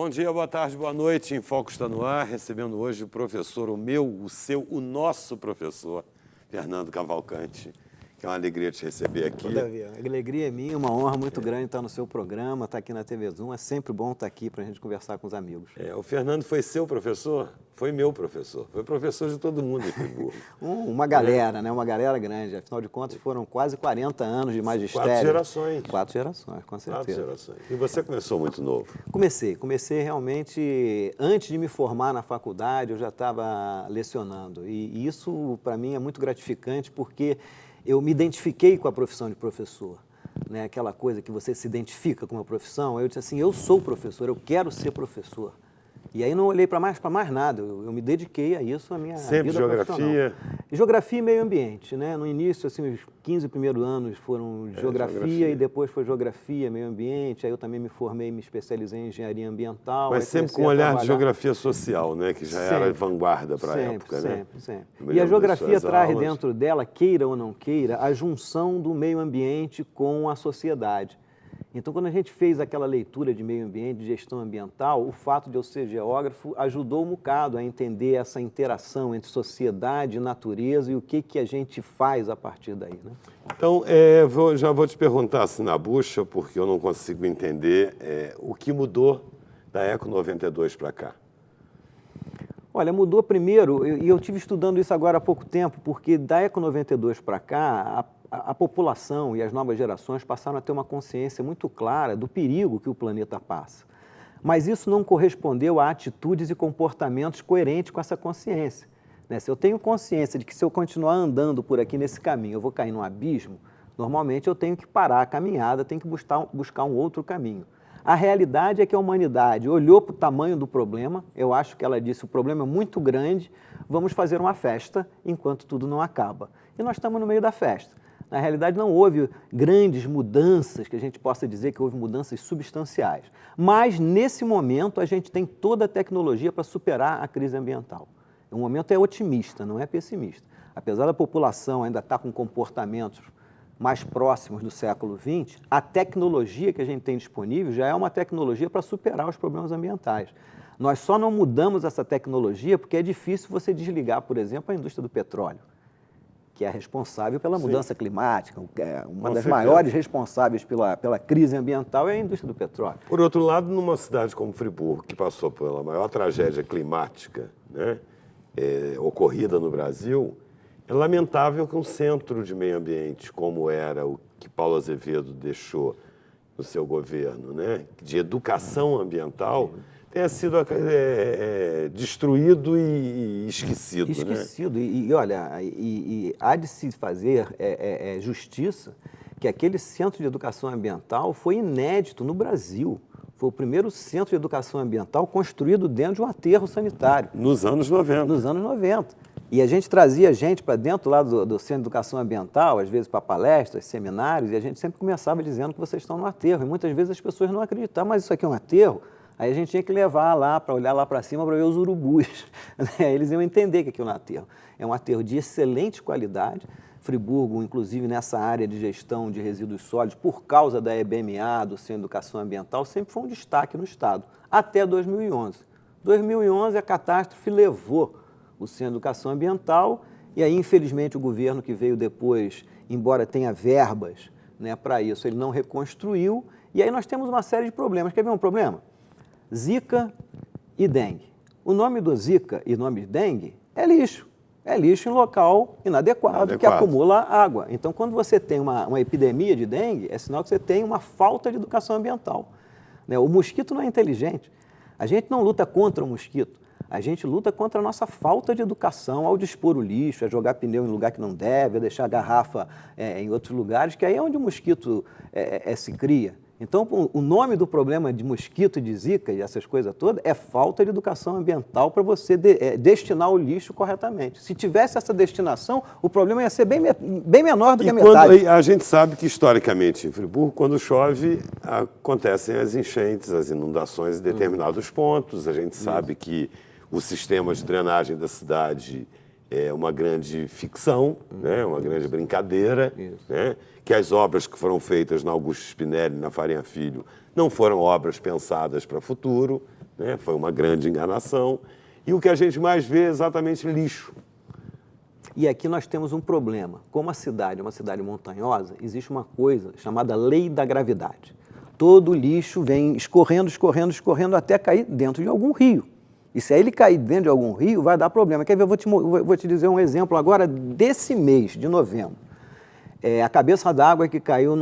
Bom dia, boa tarde, boa noite. Em Foco está no ar, recebendo hoje o professor, o meu, o seu, o nosso professor, Fernando Cavalcante, que é uma alegria te receber aqui. Davi, a alegria é minha, uma honra muito grande estar no seu programa, estar aqui na TV Zoom. É sempre bom estar aqui para a gente conversar com os amigos. O Fernando foi seu professor? Foi meu professor. Foi professor de todo mundo em Friburgo. Uma galera, né? Uma galera grande. Afinal de contas, foram quase 40 anos de magistério. 4 gerações. 4 gerações, com certeza. 4 gerações. E você começou muito novo? Comecei realmente, antes de me formar na faculdade, eu já estava lecionando. E isso, para mim, é muito gratificante, porque eu me identifiquei com a profissão de professor, né? Aquela coisa que você se identifica com uma profissão. Eu disse assim, eu sou professor, eu quero ser professor. E aí não olhei para mais nada, eu me dediquei a isso, a minha Sempre vida geografia? Geografia e meio ambiente, né? No início, assim, os 15 primeiros anos foram geografia e depois foi geografia, meio ambiente. Aí eu também me formei, me especializei em engenharia ambiental. Mas sempre com um olhar de geografia social, né? Que já era vanguarda para a época, né? Sempre. E a geografia traz dentro dela, queira ou não queira, a junção do meio ambiente com a sociedade. Então, quando a gente fez aquela leitura de meio ambiente, de gestão ambiental, o fato de eu ser geógrafo ajudou um bocado a entender essa interação entre sociedade e natureza e o que a gente faz a partir daí, né? Então, já vou te perguntar assim na bucha, porque eu não consigo entender o que mudou da Eco 92 para cá. Olha, mudou primeiro, e eu estive estudando isso agora há pouco tempo, porque da Eco 92 para cá, a população e as novas gerações passaram a ter uma consciência muito clara do perigo que o planeta passa. Mas isso não correspondeu a atitudes e comportamentos coerentes com essa consciência, né? Se eu tenho consciência de que se eu continuar andando por aqui nesse caminho eu vou cair num abismo, normalmente eu tenho que parar a caminhada, tenho que buscar um outro caminho. A realidade é que a humanidade olhou para o tamanho do problema, eu acho que ela disse, o problema é muito grande, vamos fazer uma festa enquanto tudo não acaba. E nós estamos no meio da festa. Na realidade, não houve grandes mudanças, que a gente possa dizer que houve mudanças substanciais. Mas, nesse momento, a gente tem toda a tecnologia para superar a crise ambiental. O momento é otimista, não é pessimista. Apesar da população ainda estar com comportamentos mais próximos do século XX, a tecnologia que a gente tem disponível já é uma tecnologia para superar os problemas ambientais. Nós só não mudamos essa tecnologia porque é difícil você desligar, por exemplo, a indústria do petróleo, que é responsável pela mudança climática, uma das maiores responsáveis pela crise ambiental é a indústria do petróleo. Por outro lado, numa cidade como Friburgo, que passou pela maior tragédia climática, né, ocorrida no Brasil, é lamentável que um centro de meio ambiente, como era o que Paulo Azevedo deixou no seu governo, né, de educação ambiental, tenha sido destruído e esquecido. Esquecido. Né? E olha, há de se fazer justiça que aquele centro de educação ambiental foi inédito no Brasil. Foi o primeiro centro de educação ambiental construído dentro de um aterro sanitário. Nos anos 90. Nos anos 90. E a gente trazia gente para dentro lá do Centro de Educação Ambiental, às vezes para palestras, seminários, e a gente sempre começava dizendo que vocês estão no aterro. E muitas vezes as pessoas não acreditavam, mas isso aqui é um aterro? Aí a gente tinha que levar lá, para olhar lá para cima, para ver os urubus. Eles iam entender que aquilo é um aterro. É um aterro de excelente qualidade. Friburgo, inclusive nessa área de gestão de resíduos sólidos, por causa da EBMA, do Centro de Educação Ambiental, sempre foi um destaque no Estado, até 2011. 2011, a catástrofe levou o Centro de Educação Ambiental e aí, infelizmente, o governo que veio depois, embora tenha verbas, né, para isso, ele não reconstruiu. E aí nós temos uma série de problemas. Quer ver um problema? Zika e dengue. O nome do Zika e o nome de dengue é lixo. É lixo em local inadequado, que acumula água. Então, quando você tem uma epidemia de dengue, é sinal que você tem uma falta de educação ambiental. Né? O mosquito não é inteligente. A gente não luta contra o mosquito. A gente luta contra a nossa falta de educação ao dispor o lixo, a jogar pneu em lugar que não deve, a deixar a garrafa em outros lugares, que aí é onde o mosquito se cria. Então, o nome do problema de mosquito, de zika e essas coisas todas é falta de educação ambiental para você destinar o lixo corretamente. Se tivesse essa destinação, o problema ia ser bem menor do que a metade. A gente sabe que, historicamente, em Friburgo, quando chove, acontecem as enchentes, as inundações em determinados pontos. A gente sabe que o sistema de drenagem da cidade é uma grande ficção, né? Uma grande brincadeira, né? Que as obras que foram feitas na Augusto Spinelli, na Farinha Filho, não foram obras pensadas para o futuro, né? Foi uma grande enganação. E o que a gente mais vê é exatamente lixo. E aqui nós temos um problema. Como a cidade é uma cidade montanhosa, existe uma coisa chamada lei da gravidade. Todo lixo vem escorrendo, escorrendo, escorrendo até cair dentro de algum rio. E se ele cair dentro de algum rio, vai dar problema. Quer ver? Eu vou te dizer um exemplo agora desse mês de novembro. A cabeça d'água que caiu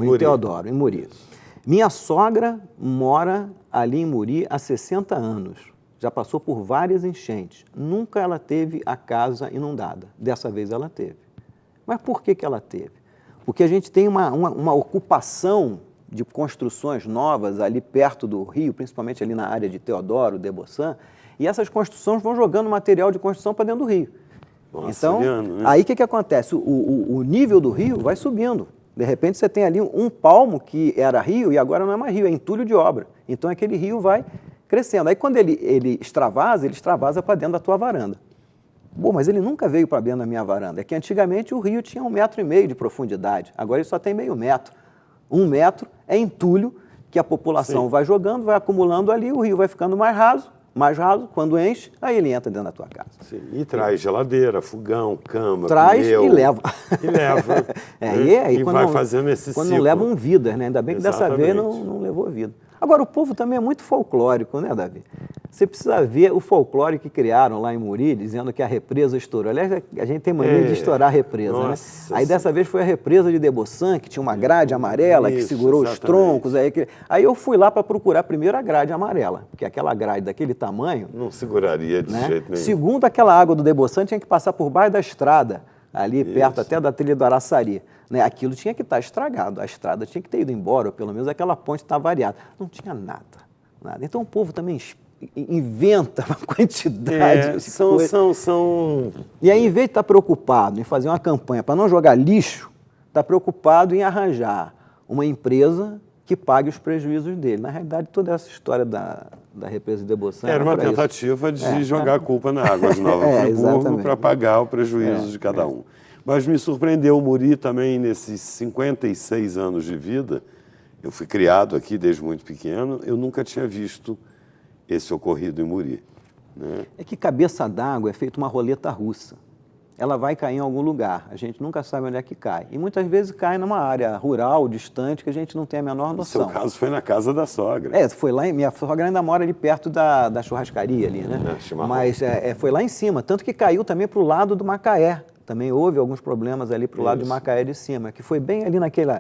em Teodoro, em Muri. Minha sogra mora ali em Muri há 60 anos. Já passou por várias enchentes. Nunca ela teve a casa inundada. Dessa vez ela teve. Mas por que ela teve? Porque a gente tem uma ocupação de construções novas ali perto do rio, principalmente ali na área de Teodoro, Debossan, e essas construções vão jogando material de construção para dentro do rio. Nossa, então, né? aí o que acontece? O nível do rio vai subindo. De repente você tem ali um palmo que era rio e agora não é mais rio, é entulho de obra. Então aquele rio vai crescendo. Aí quando ele extravasa para dentro da tua varanda. Bom, mas ele nunca veio para dentro da minha varanda. É que antigamente o rio tinha 1,5 metro de profundidade, agora ele só tem meio metro. 1 metro é entulho que a população vai jogando, vai acumulando ali, o rio vai ficando mais raso, quando enche, aí ele entra dentro da tua casa. Sim. E traz geladeira, fogão, cama, traz pneu. E leva. E leva. E vai fazendo esse quando ciclo. não levam vidas, né? Ainda bem que dessa vez Exatamente. não levou vida. Agora, o povo também é muito folclórico, né, Davi? Você precisa ver o folclore que criaram lá em Muri, dizendo que a represa estourou. Aliás, a gente tem mania de estourar a represa, né? Aí dessa vez foi a represa de Debossan, que tinha uma grade amarela, que segurou os troncos. Aí eu fui lá para procurar primeiro a grade amarela, porque aquela grade daquele tamanho... Não seguraria de jeito nenhum. Segundo, aquela água do Debossan tinha que passar por baixo da estrada, ali perto até da trilha do Araçari. Né? Aquilo tinha que estar estragado, a estrada tinha que ter ido embora, ou pelo menos aquela ponte estava variada. Não tinha nada. Então o povo também inventa uma quantidade de coisas. E aí, em vez de estar preocupado em fazer uma campanha para não jogar lixo, está preocupado em arranjar uma empresa que pague os prejuízos dele. Na realidade, toda essa história da represa de Debossan era uma tentativa de jogar a culpa na água de Nova Friburgo para pagar o prejuízo de cada um. Mas me surpreendeu o Muri também nesses 56 anos de vida. Eu fui criado aqui desde muito pequeno, eu nunca tinha visto esse ocorrido em Muri. Né? É que cabeça d'água é feita uma roleta russa. Ela vai cair em algum lugar, a gente nunca sabe onde é que cai. E muitas vezes cai numa área rural, distante, que a gente não tem a menor noção. No seu caso foi na casa da sogra. Foi lá, minha sogra ainda mora ali perto da churrascaria ali, né? Mas foi lá em cima, tanto que caiu também para o lado do Macaé. Também houve alguns problemas ali para o lado de Macaé de cima, que foi bem ali naquele...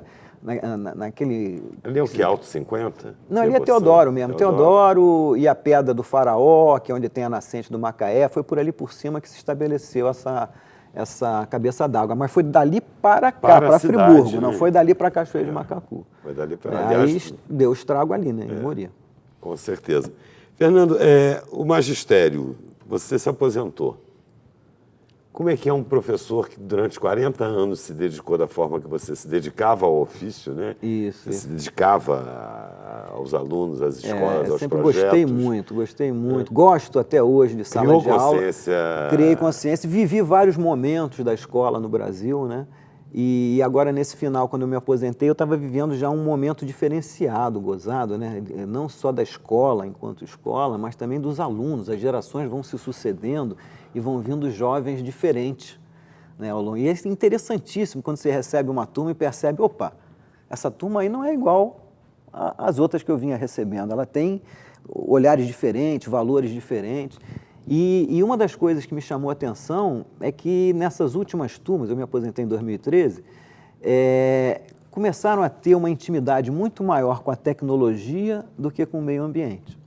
Ali é o que? Alto 50? Não, ali é Teodoro mesmo. Teodoro e a Pedra do Faraó, que é onde tem a nascente do Macaé, foi por ali por cima que se estabeleceu essa cabeça d'água. Mas foi dali para cá, para Friburgo, né? Não foi dali para Cachoeira de Macacu. Foi dali para aí deu estrago ali, né, em Muri. Com certeza. Fernando, o magistério, você se aposentou. Como é que é um professor que durante 40 anos se dedicou da forma que você se dedicava ao ofício, né? Isso. Você se dedicava aos alunos, às escolas, aos sempre projetos. Gostei muito. Gosto até hoje de sala de aula. Criei consciência. Vivi vários momentos da escola no Brasil, né? E agora, nesse final, quando eu me aposentei, eu estava vivendo já um momento diferenciado, gozado, né? Não só da escola enquanto escola, mas também dos alunos. As gerações vão se sucedendo e vão vindo jovens diferentes, né, ao longo. E é interessantíssimo quando você recebe uma turma e percebe, opa, essa turma aí não é igual às outras que eu vinha recebendo. Ela tem olhares diferentes, valores diferentes. E uma das coisas que me chamou a atenção é que nessas últimas turmas, eu me aposentei em 2013, começaram a ter uma intimidade muito maior com a tecnologia do que com o meio ambiente.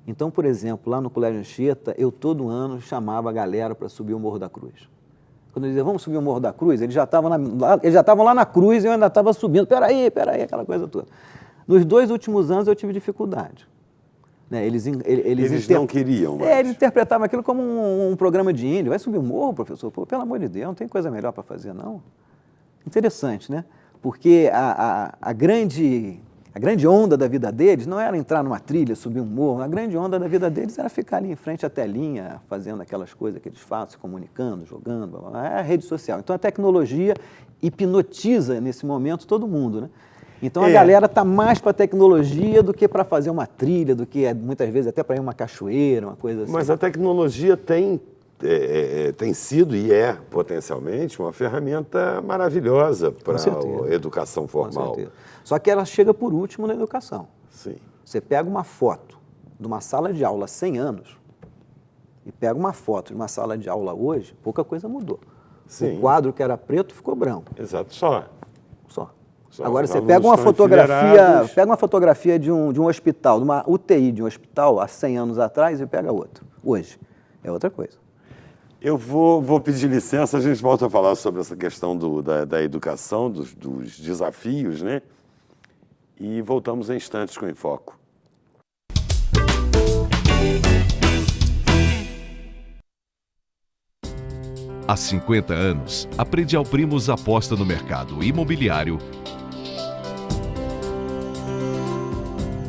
Então, por exemplo, lá no Colégio Anchieta, eu todo ano chamava a galera para subir o Morro da Cruz. Quando eu dizia, vamos subir o Morro da Cruz, eles já estavam lá na cruz e eu ainda estava subindo. Peraí, aquela coisa toda. Nos 2 últimos anos eu tive dificuldade. Né? Eles não queriam mais. Eles interpretavam aquilo como um programa de índio. Vai subir o morro, professor? Pô, pelo amor de Deus, não tem coisa melhor para fazer, não. Interessante, né? Porque a grande onda da vida deles não era entrar numa trilha, subir um morro. A grande onda da vida deles era ficar ali em frente à telinha, fazendo aquelas coisas que eles fazem, se comunicando, jogando, blá, blá, blá. É a rede social. Então, a tecnologia hipnotiza, nesse momento, todo mundo, né? Então a galera está mais para tecnologia do que para fazer uma trilha, do que muitas vezes até para ir uma cachoeira, uma coisa assim. Mas a tecnologia tem sido e é potencialmente uma ferramenta maravilhosa para a educação formal. Com certeza. Só que ela chega por último na educação. Sim. Você pega uma foto de uma sala de aula há 100 anos e pega uma foto de uma sala de aula hoje, pouca coisa mudou. Sim. O quadro que era preto ficou branco. Exato, só. Agora você pega uma fotografia de um hospital, de uma UTI de um hospital há 100 anos atrás e pega outra. Hoje é outra coisa. Eu vou pedir licença, a gente volta a falar sobre essa questão da educação, dos desafios, né? E voltamos em instantes com o Enfoco. Há 50 anos, a Predial Primos aposta no mercado imobiliário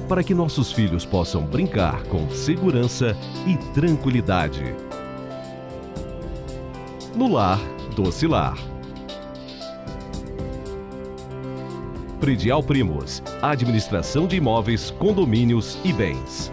para que nossos filhos possam brincar com segurança e tranquilidade. No lar, doce lar. Predial Primos, administração de imóveis, condomínios e bens.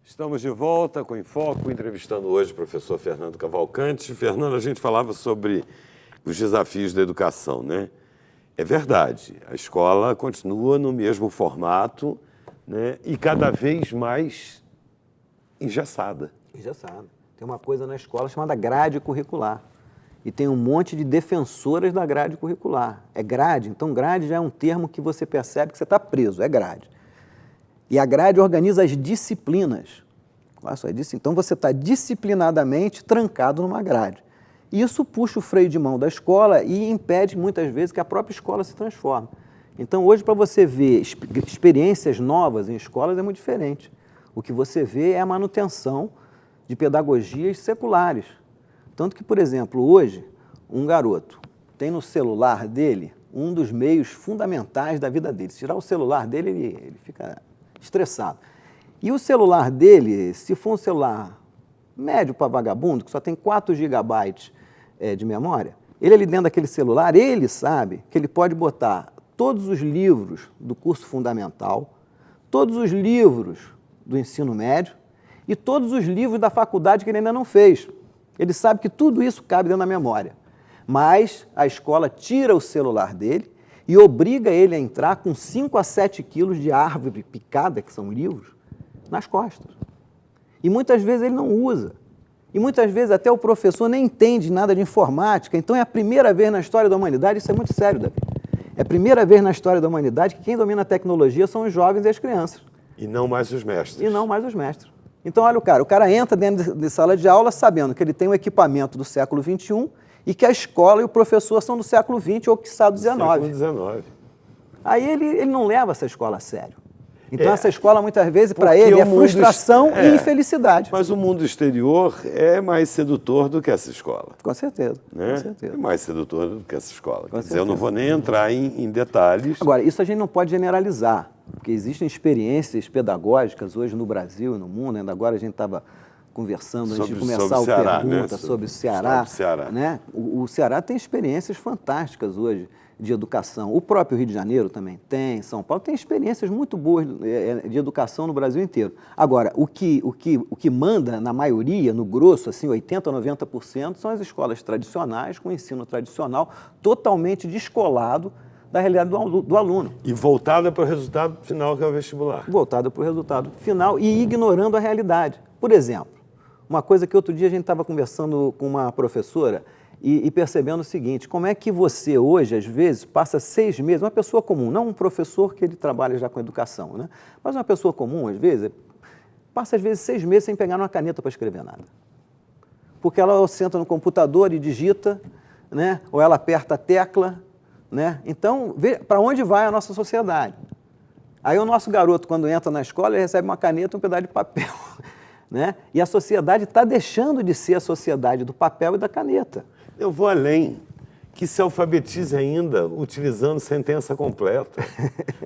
Estamos de volta com o Enfoco, entrevistando hoje o professor Fernando Cavalcante. Fernando, a gente falava sobre os desafios da educação, né? É verdade, a escola continua no mesmo formato, né? E cada vez mais engessada. Engessada. Tem uma coisa na escola chamada grade curricular. E tem um monte de defensoras da grade curricular. É grade, então grade já é um termo que você percebe que você está preso, é grade. E a grade organiza as disciplinas. Então você está disciplinadamente trancado numa grade. Isso puxa o freio de mão da escola e impede muitas vezes que a própria escola se transforme. Então hoje, para você ver experiências novas em escolas é muito diferente. O que você vê é a manutenção de pedagogias seculares. Tanto que, por exemplo, hoje, um garoto tem no celular dele um dos meios fundamentais da vida dele. Se tirar o celular dele, ele fica estressado. E o celular dele, se for um celular médio para vagabundo, que só tem 4 GB de memória, ele ali dentro daquele celular, ele sabe que ele pode botar todos os livros do curso fundamental, todos os livros do ensino médio e todos os livros da faculdade que ele ainda não fez. Ele sabe que tudo isso cabe dentro da memória. Mas a escola tira o celular dele e obriga ele a entrar com 5 a 7 quilos de árvore picada, que são livros, nas costas. E muitas vezes ele não usa. E muitas vezes até o professor nem entende nada de informática. Então é a primeira vez na história da humanidade, isso é muito sério, Davi. É a primeira vez na história da humanidade que quem domina a tecnologia são os jovens e as crianças. E não mais os mestres. E não mais os mestres. Então olha o cara entra dentro de sala de aula sabendo que ele tem um equipamento do século XXI e que a escola e o professor são do século XX ou quiçá do XIX. Século XIX. Aí ele não leva essa escola a sério. Então essa escola, muitas vezes, para ele é frustração e infelicidade. Mas o mundo exterior é mais sedutor do que essa escola. Com certeza, né? Com certeza. É mais sedutor do que essa escola. Quer dizer, eu não vou nem entrar em detalhes. Agora, isso a gente não pode generalizar, porque existem experiências pedagógicas hoje no Brasil e no mundo. Ainda agora a gente estava conversando antes de começar a pergunta, né? sobre o Ceará. Né? O Ceará tem experiências fantásticas hoje de educação. O próprio Rio de Janeiro também tem, São Paulo tem experiências muito boas de educação no Brasil inteiro. Agora, o que manda na maioria, no grosso, assim, 80% a 90%, são as escolas tradicionais, com ensino tradicional, totalmente descolado da realidade do aluno. E voltada para o resultado final, que é o vestibular. Voltada para o resultado final e ignorando a realidade. Por exemplo, uma coisa que outro dia a gente estava conversando com uma professora e percebendo o seguinte: como é que você hoje, às vezes, passa 6 meses, uma pessoa comum, não um professor que ele trabalha já com educação, né? Mas uma pessoa comum, às vezes, passa às vezes 6 meses sem pegar uma caneta para escrever nada. Porque ela senta no computador e digita, né? Ou ela aperta a tecla, né? Então, para onde vai a nossa sociedade? Aí o nosso garoto, quando entra na escola, ele recebe uma caneta e um pedaço de papel. Né? E a sociedade está deixando de ser a sociedade do papel e da caneta. Eu vou além, que se alfabetize ainda utilizando sentença completa.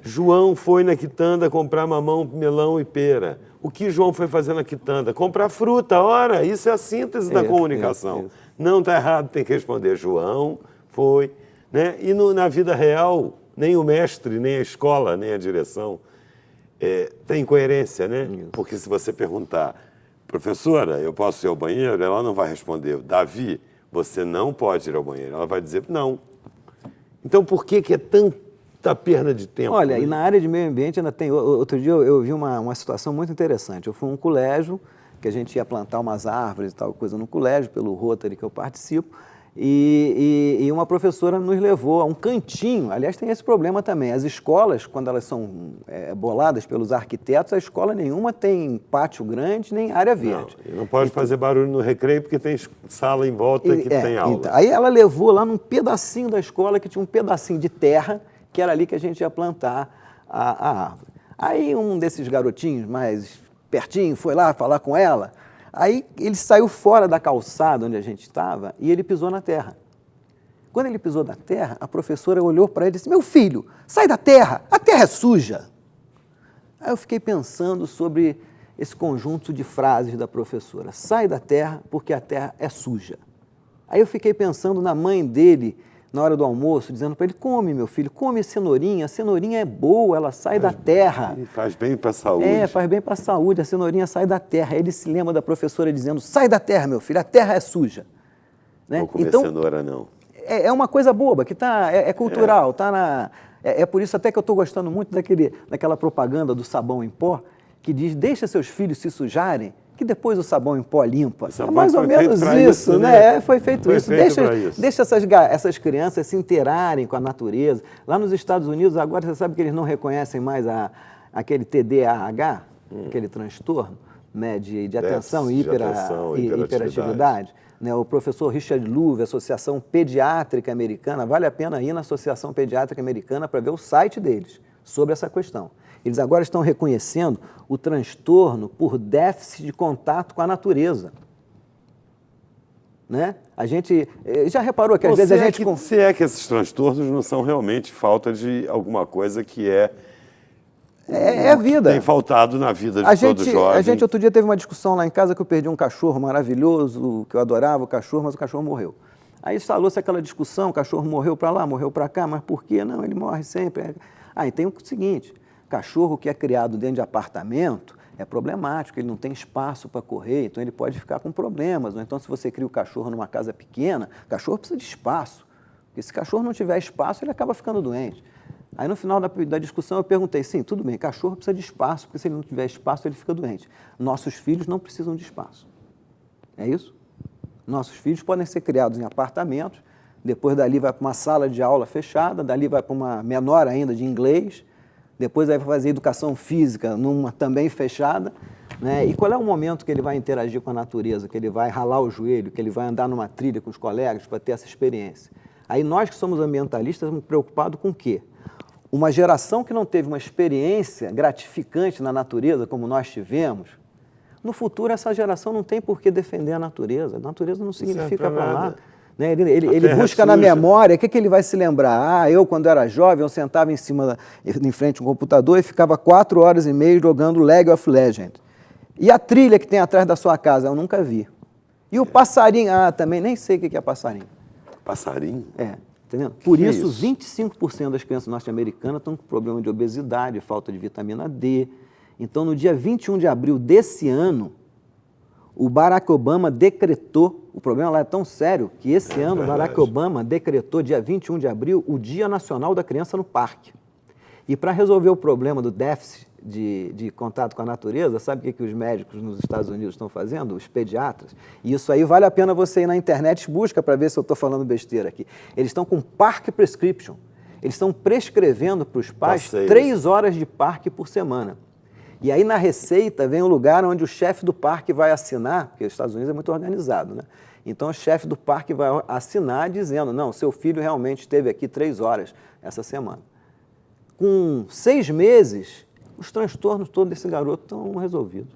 João foi na quitanda comprar mamão, melão e pera. O que João foi fazer na quitanda? Comprar fruta, ora, isso é a síntese da comunicação. Isso. Não está errado, tem que responder. João foi. Né? E na vida real, nem o mestre, nem a escola, nem a direção tem coerência, né? Isso. Porque se você perguntar, professora, eu posso ir ao banheiro? Ela não vai responder. Davi, você não pode ir ao banheiro. Ela vai dizer não. Então, por que é tanta perda de tempo? Olha, né? E na área de meio ambiente ainda tem... Outro dia eu vi uma situação muito interessante. Eu fui a um colégio, que a gente ia plantar umas árvores e tal, coisa no colégio, pelo Rotary que eu participo, e uma professora nos levou a um cantinho. Aliás, tem esse problema também. As escolas, quando elas são boladas pelos arquitetos, a escola nenhuma tem pátio grande nem área verde. Não pode fazer barulho no recreio porque tem sala em volta que tem aula. Então, aí ela levou lá num pedacinho da escola que tinha um pedacinho de terra, que era ali que a gente ia plantar a árvore. Aí um desses garotinhos mais pertinho foi lá falar com ela. Aí ele saiu fora da calçada onde a gente estava e ele pisou na terra. Quando ele pisou na terra, a professora olhou para ele e disse, meu filho, sai da terra, a terra é suja. Aí eu fiquei pensando sobre esse conjunto de frases da professora. Sai da terra porque a terra é suja. Aí eu fiquei pensando na mãe dele, na hora do almoço, dizendo para ele, come, meu filho, come a cenourinha é boa, ela sai da terra. E faz bem para a saúde. Faz bem para a saúde, a cenourinha sai da terra. Ele se lembra da professora dizendo, sai da terra, meu filho, a terra é suja. Né? Não comer cenoura, não. É uma coisa boba, que é cultural, é por isso até que eu estou gostando muito daquela propaganda do sabão em pó, que diz, deixa seus filhos se sujarem, que depois o sabão em pó limpa. É mais ou menos isso, né? Foi feito isso. Deixa essas crianças se interarem com a natureza. Lá nos Estados Unidos, agora você sabe que eles não reconhecem mais aquele TDAH, aquele transtorno, né, de atenção e hiperatividade. Né, o professor Richard Louv, Associação Pediátrica Americana, vale a pena ir na Associação Pediátrica Americana para ver o site deles sobre essa questão. Eles agora estão reconhecendo o transtorno por déficit de contato com a natureza. Né? A gente já reparou que às vezes a gente... Se é que esses transtornos não são realmente falta de alguma coisa que é a vida. Tem faltado na vida de todo jovem. A gente outro dia teve uma discussão lá em casa que eu perdi um cachorro maravilhoso, que eu adorava o cachorro, mas o cachorro morreu. Aí instalou-se aquela discussão, o cachorro morreu para lá, morreu para cá, mas por quê? Não, ele morre sempre. E tem o seguinte, cachorro que é criado dentro de apartamento é problemático, ele não tem espaço para correr, então ele pode ficar com problemas. Ou então, se você cria o cachorro numa casa pequena, o cachorro precisa de espaço. Porque se o cachorro não tiver espaço, ele acaba ficando doente. Aí, no final da discussão, eu perguntei, sim, tudo bem, cachorro precisa de espaço, porque se ele não tiver espaço, ele fica doente. Nossos filhos não precisam de espaço. É isso? Nossos filhos podem ser criados em apartamentos, depois dali vai para uma sala de aula fechada, dali vai para uma menor ainda de inglês, depois vai fazer educação física numa também fechada, né? E qual é o momento que ele vai interagir com a natureza, que ele vai ralar o joelho, que ele vai andar numa trilha com os colegas para ter essa experiência? Aí nós que somos ambientalistas estamos preocupados com o quê? Uma geração que não teve uma experiência gratificante na natureza como nós tivemos, no futuro essa geração não tem por que defender a natureza não significa para lá. Né? Ele busca na memória, o que ele vai se lembrar? Eu, quando era jovem, eu sentava em frente a um computador e ficava 4 horas e meia jogando League of Legends. E a trilha que tem atrás da sua casa, eu nunca vi. E o passarinho, também nem sei o que é passarinho. Passarinho? Entendeu? Por isso, 25% das crianças norte-americanas estão com problema de obesidade, falta de vitamina D. Então, no dia 21 de abril desse ano, o Barack Obama decretou, o problema lá é tão sério, que esse ano o Barack Obama decretou, dia 21 de abril, o Dia Nacional da Criança no Parque. E para resolver o problema do déficit de contato com a natureza, sabe o que os médicos nos Estados Unidos estão fazendo? Os pediatras. E isso aí vale a pena você ir na internet, busca para ver se eu estou falando besteira aqui. Eles estão com park prescription. Eles estão prescrevendo para os pais 3 horas de parque por semana. E aí na receita vem um lugar onde o chefe do parque vai assinar, porque os Estados Unidos é muito organizado, né? Então o chefe do parque vai assinar dizendo, não, seu filho realmente esteve aqui 3 horas essa semana. Com 6 meses, os transtornos todos desse garoto estão resolvidos.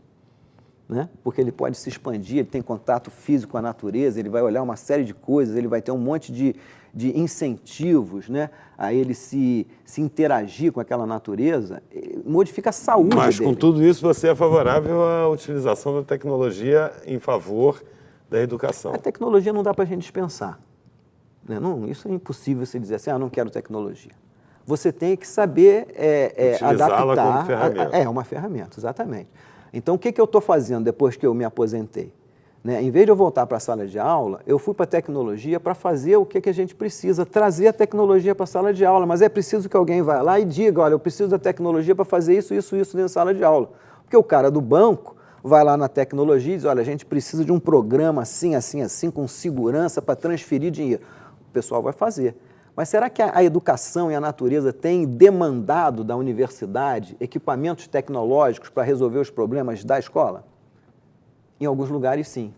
Né? Porque ele pode se expandir, ele tem contato físico com a natureza, ele vai olhar uma série de coisas, ele vai ter um monte de incentivos, né? A ele se interagir com aquela natureza, modifica a saúde Mas dele. com tudo isso você é favorável à utilização da tecnologia em favor da educação. A tecnologia não dá para a gente dispensar. Né? Não, isso é impossível você dizer assim, não quero tecnologia. Você tem que saber utilizá-la adaptar. como ferramenta. É uma ferramenta, exatamente. Então, o que eu estou fazendo depois que eu me aposentei? Né? Em vez de eu voltar para a sala de aula, eu fui para a tecnologia para fazer o que a gente precisa, trazer a tecnologia para a sala de aula. Mas é preciso que alguém vá lá e diga, olha, eu preciso da tecnologia para fazer isso dentro da sala de aula. Porque o cara do banco vai lá na tecnologia e diz, olha, a gente precisa de um programa assim, assim, assim, com segurança para transferir dinheiro. O pessoal vai fazer. Mas será que a educação e a natureza têm demandado da universidade equipamentos tecnológicos para resolver os problemas da escola? Em alguns lugares, sim.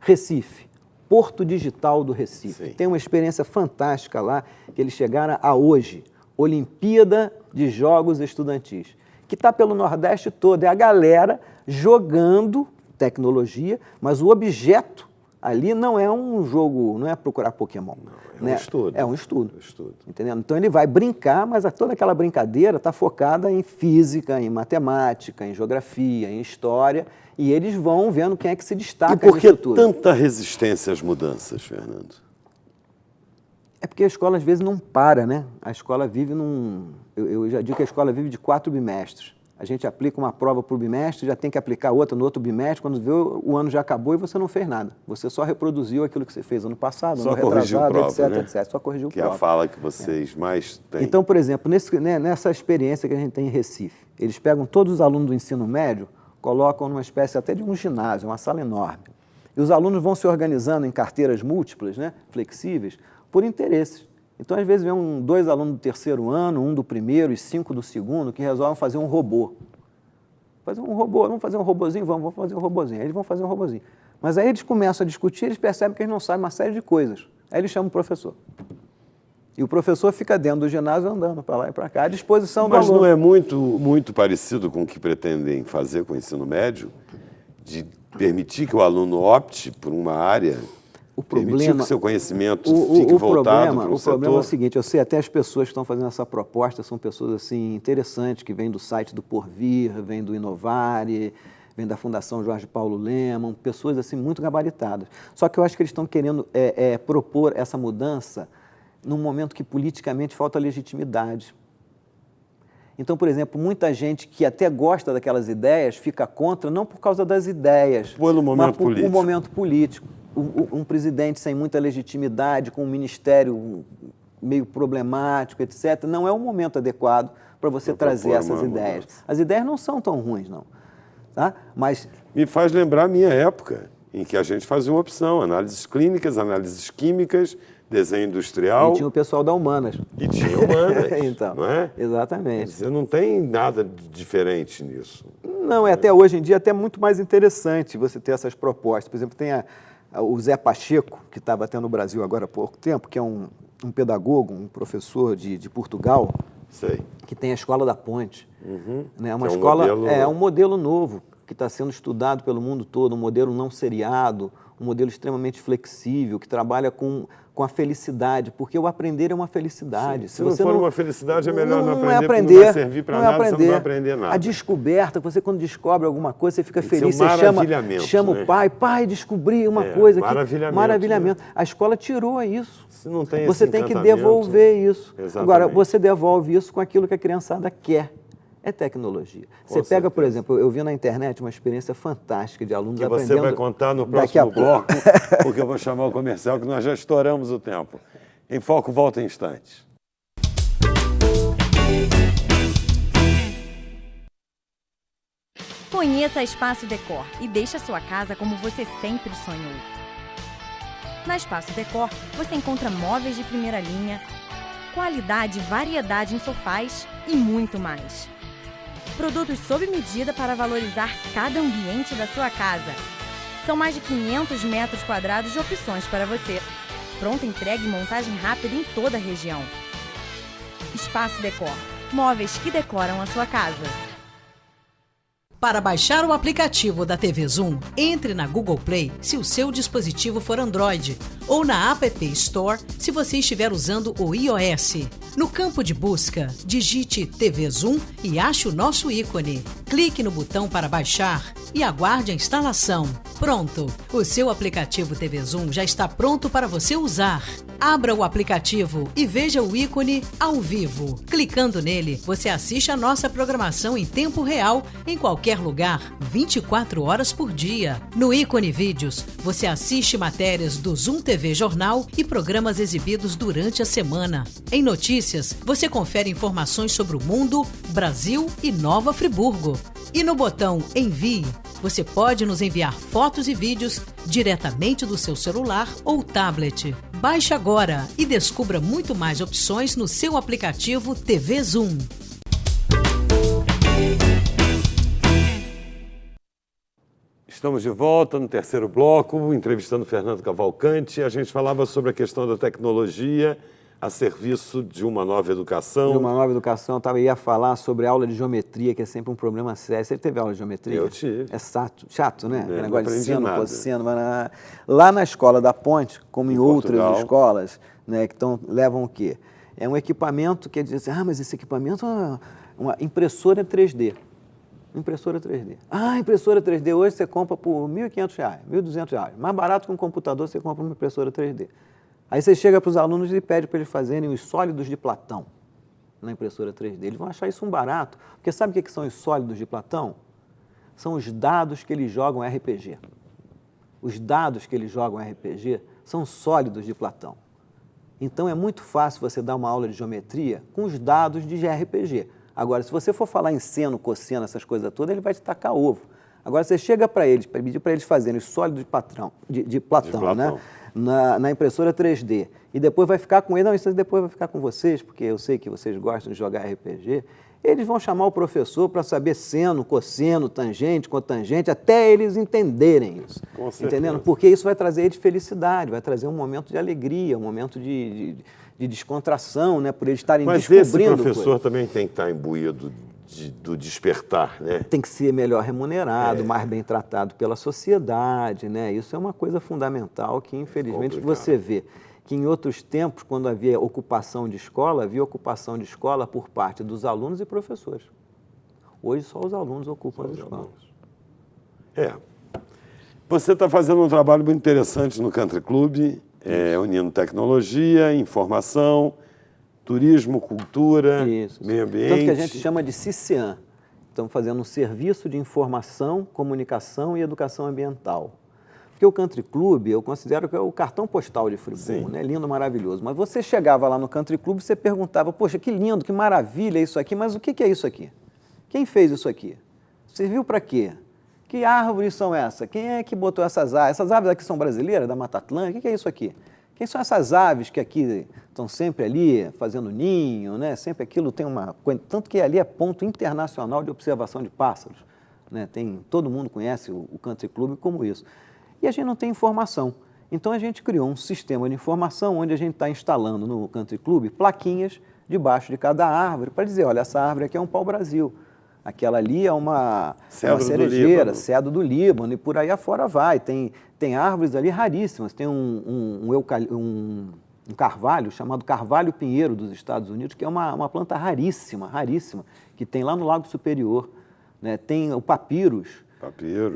Recife, Porto Digital do Recife. Sim. Tem uma experiência fantástica lá, que eles chegaram a hoje, Olimpíada de Jogos Estudantis, que está pelo Nordeste todo. É a galera jogando tecnologia, mas o objeto ali não é um jogo, não é procurar Pokémon. Não, é um estudo. É um estudo. Entendendo? Então ele vai brincar, mas toda aquela brincadeira está focada em física, em matemática, em geografia, em história, e eles vão vendo quem é que se destaca. E por que nisso tudo. tanta resistência às mudanças, Fernando? É porque a escola às vezes não para, né? A escola vive eu já digo que a escola vive de 4 bimestres. A gente aplica uma prova por bimestre, já tem que aplicar outra no outro bimestre, quando vê o ano já acabou e você não fez nada. Você só reproduziu aquilo que você fez ano passado, ano retrasado, etc. Só corrigiu prova. Que é a fala que vocês mais têm. Então, por exemplo, nessa experiência que a gente tem em Recife, eles pegam todos os alunos do ensino médio, colocam numa espécie até de um ginásio, uma sala enorme. E os alunos vão se organizando em carteiras múltiplas, né, flexíveis, por interesses. Então, às vezes, vem 2 alunos do 3º ano, 1 do 1º e 5 do 2º, que resolvem fazer um robô. Vamos fazer um robozinho? Vamos fazer um robozinho. Aí eles vão fazer um robozinho. Mas aí eles começam a discutir, eles percebem que eles não sabem uma série de coisas. Aí eles chamam o professor. E o professor fica dentro do ginásio andando para lá e para cá, à disposição do aluno. Mas não é muito parecido com o que pretendem fazer com o ensino médio? De permitir que o aluno opte por uma área? Permitir que o seu conhecimento fique voltado para o setor? O problema é o seguinte, eu sei até as pessoas que estão fazendo essa proposta são pessoas assim interessantes, que vêm do site do Porvir, vêm do Inovare, vêm da Fundação Jorge Paulo Lemann, pessoas assim muito gabaritadas. Só que eu acho que eles estão querendo propor essa mudança num momento que politicamente falta legitimidade. Então, por exemplo, muita gente que até gosta daquelas ideias fica contra, não por causa das ideias, pelo momento político. Um momento político. Um presidente sem muita legitimidade, com um ministério meio problemático, etc., não é um momento adequado para você trazer essas ideias. As ideias não são tão ruins, não. Tá? Mas me faz lembrar a minha época, em que a gente fazia uma opção, análises clínicas, análises químicas, desenho industrial. E tinha o pessoal da Humanas. E tinha Humanas, então, não é? Exatamente. Você não tem nada diferente nisso. Não, até hoje em dia até muito mais interessante você ter essas propostas. Por exemplo, tem o Zé Pacheco, que estava até no Brasil agora há pouco tempo, que é um pedagogo, um professor de Portugal, Sei. que tem a Escola da Ponte. Né? Uma que escola, um modelo novo, que está sendo estudado pelo mundo todo, um modelo não seriado, um modelo extremamente flexível, que trabalha com a felicidade, porque o aprender é uma felicidade. Se não for uma felicidade, é melhor não aprender, porque não vai servir para nada, você não vai aprender nada. A descoberta, você quando descobre alguma coisa, você fica Tem feliz, que ser um você chama né? o pai, descobri uma coisa. Maravilhamento. Né? A escola tirou isso. Se não tem você tem que devolver isso. Exatamente. Agora, você devolve isso com aquilo que a criançada quer. É tecnologia. Você pega, por exemplo, eu vi na internet uma experiência fantástica de alunos aprendendo... Que você vai contar no próximo bloco, porque eu vou chamar o comercial, que nós já estouramos o tempo. Em Foco volta em instantes. Conheça a Espaço Decor e deixe a sua casa como você sempre sonhou. Na Espaço Decor, você encontra móveis de primeira linha, qualidade e variedade em sofás e muito mais. Produtos sob medida para valorizar cada ambiente da sua casa. São mais de 500 metros quadrados de opções para você. Pronta entrega e montagem rápida em toda a região. Espaço Decor. Móveis que decoram a sua casa. Para baixar o aplicativo da TV Zoom, entre na Google Play se o seu dispositivo for Android ou na App Store se você estiver usando o iOS. No campo de busca, digite TV Zoom e ache o nosso ícone. Clique no botão para baixar e aguarde a instalação. Pronto! O seu aplicativo TV Zoom já está pronto para você usar. Abra o aplicativo e veja o ícone ao vivo. Clicando nele, você assiste a nossa programação em tempo real, em qualquer lugar, 24 horas por dia. No ícone Vídeos, você assiste matérias do Zoom TV Jornal e programas exibidos durante a semana. Em Notícias, você confere informações sobre o mundo, Brasil e Nova Friburgo. E no botão Envie, você pode nos enviar fotos e vídeos diretamente do seu celular ou tablet. Baixe agora e descubra muito mais opções no seu aplicativo TV Zoom. Estamos de volta no terceiro bloco, entrevistando Fernando Cavalcante. A gente falava sobre a questão da tecnologia a serviço de uma nova educação. De uma nova educação, eu ia falar sobre aula de geometria, que é sempre um problema sério. Você teve aula de geometria? Eu tive. É chato, né? Não negócio de seno, nada. cosseno. Lá na escola da Ponte, como em outras Portugal. escolas, né, que levam o quê? É um equipamento que diz assim, mas esse equipamento é uma impressora 3D. Impressora 3D. Impressora 3D hoje você compra por R$ 1.500, R$ 1.200. Mais barato que um computador, você compra uma impressora 3D. Aí você chega para os alunos e pede para eles fazerem os sólidos de Platão na impressora 3D. Eles vão achar isso um barato, porque sabe o que são os sólidos de Platão? São os dados que eles jogam RPG. Os dados que eles jogam RPG são sólidos de Platão. Então é muito fácil você dar uma aula de geometria com os dados de RPG. Agora, se você for falar em seno, cosseno, essas coisas todas, ele vai te tacar ovo. Agora, você chega para eles, para pedir para eles fazerem os sólidos de Platão, né? Na impressora 3D, e depois vai ficar com ele, não, isso depois vai ficar com vocês, porque eu sei que vocês gostam de jogar RPG, eles vão chamar o professor para saber seno, cosseno, tangente, cotangente, até eles entenderem isso. Com certeza. Entendendo? Porque isso vai trazer eles felicidade, vai trazer um momento de alegria, um momento de descontração, né, por eles estarem descobrindo. Mas esse professor também tem que estar imbuído do despertar, né? Tem que ser melhor remunerado, mais bem tratado pela sociedade, né? Isso é uma coisa fundamental que, infelizmente, você vê que em outros tempos, quando havia ocupação de escola, havia ocupação de escola por parte dos alunos e professores. Hoje só os alunos ocupam as escolas. Você está fazendo um trabalho muito interessante no Country Club, unindo tecnologia, informação, turismo, cultura, meio ambiente. Tanto que a gente chama de CICEAM. Estamos fazendo um serviço de informação, comunicação e educação ambiental. Porque o Country Club, eu considero que é o cartão postal de Friburgo, né? Lindo, maravilhoso. Mas você chegava lá no Country Club e você perguntava, poxa, que lindo, que maravilha isso aqui, mas o que é isso aqui? Quem fez isso aqui? Serviu para quê? Que árvores são essas? Quem é que botou essas árvores? Essas árvores aqui são brasileiras, da Mata Atlântica? O que é isso aqui? Quem são essas aves que aqui estão sempre ali fazendo ninho, né? Sempre aquilo tem uma coisa, tanto que ali é ponto internacional de observação de pássaros, né? Todo mundo conhece o Country Club como isso. E a gente não tem informação. Então a gente criou um sistema de informação onde a gente está instalando no Country Club plaquinhas debaixo de cada árvore para dizer, olha, essa árvore aqui é um pau-brasil. Aquela ali é uma cerejeira, cedro do Líbano, e por aí afora vai. Tem árvores ali raríssimas. Tem um carvalho chamado carvalho pinheiro dos Estados Unidos, que é uma planta raríssima, que tem lá no Lago Superior. Né? Tem o papyrus,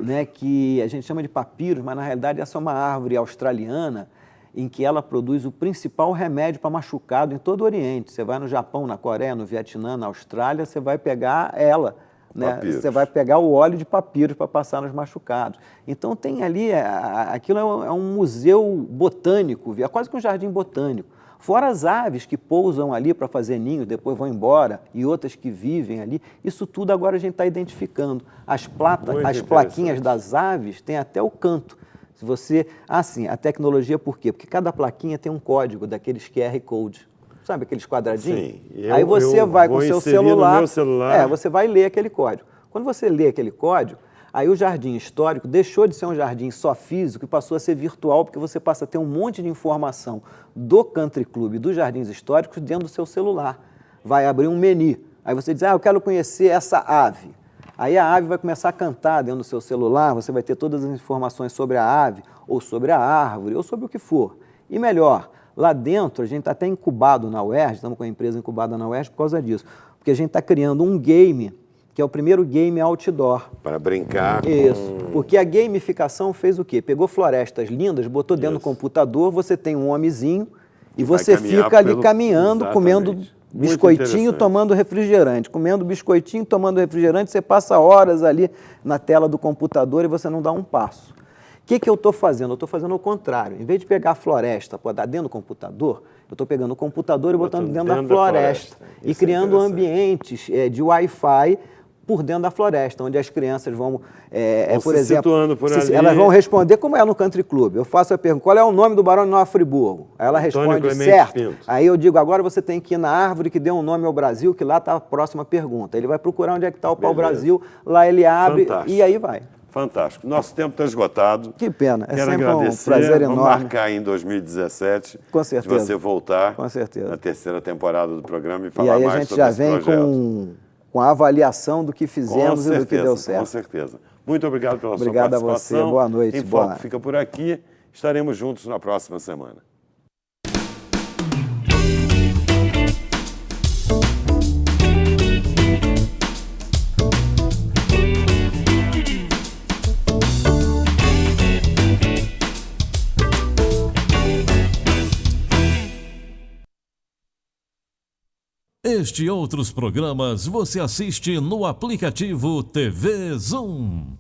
né, que a gente chama de papyrus, mas na realidade essa é uma árvore australiana em que ela produz o principal remédio para machucado em todo o Oriente. Você vai no Japão, na Coreia, no Vietnã, na Austrália, você vai pegar ela, né? Você vai pegar o óleo de papiro para passar nos machucados. Então tem ali, aquilo é um museu botânico, é quase que um jardim botânico. Fora as aves que pousam ali para fazer ninhos, depois vão embora, e outras que vivem ali, isso tudo agora a gente está identificando. As plaquinhas das aves têm até o canto. Se você, a tecnologia por quê? Porque cada plaquinha tem um código daqueles QR Code. Sabe aqueles quadradinhos? Sim. Aí você vai com o seu celular, você vai ler aquele código. Quando você lê aquele código, aí o jardim histórico deixou de ser um jardim só físico e passou a ser virtual, porque você passa a ter um monte de informação do Country Club, dos jardins históricos, dentro do seu celular. Vai abrir um menu. Aí você diz, eu quero conhecer essa ave. Aí a ave vai começar a cantar dentro do seu celular, você vai ter todas as informações sobre a ave, ou sobre a árvore, ou sobre o que for. E melhor, lá dentro, a gente está até incubado na UERJ, estamos com a empresa incubada na UERJ por causa disso, porque a gente está criando um game, que é o primeiro game outdoor. Para brincar. Isso, porque a gamificação fez o quê? Pegou florestas lindas, botou dentro do computador, você tem um homenzinho e você fica ali caminhando, comendo biscoitinho, tomando refrigerante. Comendo biscoitinho, tomando refrigerante, você passa horas ali na tela do computador e você não dá um passo. O que eu estou fazendo? Eu estou fazendo o contrário. Em vez de pegar a floresta para dar dentro do computador, eu estou pegando o computador e botando dentro da floresta. E criando ambientes de Wi-Fi por dentro da floresta, onde as crianças vão, por exemplo, elas vão responder como é no Country Club. Eu faço a pergunta, qual é o nome do Barão de Nova Friburgo? Aí ela responde, certo. Pinto. Aí eu digo, agora você tem que ir na árvore que deu um nome ao Brasil, que lá está a próxima pergunta. Ele vai procurar onde é que está o pau-brasil, lá ele abre e aí vai. Fantástico. Nosso tempo está esgotado. Que pena. É Quero sempre agradecer. Um prazer enorme. Vamos marcar em 2017. Com certeza. De você voltar. Com certeza. Na terceira temporada do programa e falar mais sobre esse projeto. E aí a gente já vem com a avaliação do que fizemos e do que deu certo. Com certeza. Muito obrigado pela sua participação. Obrigado a você. Boa noite. Em Foco fica por aqui. Estaremos juntos na próxima semana. Este e outros programas você assiste no aplicativo TV Zoom.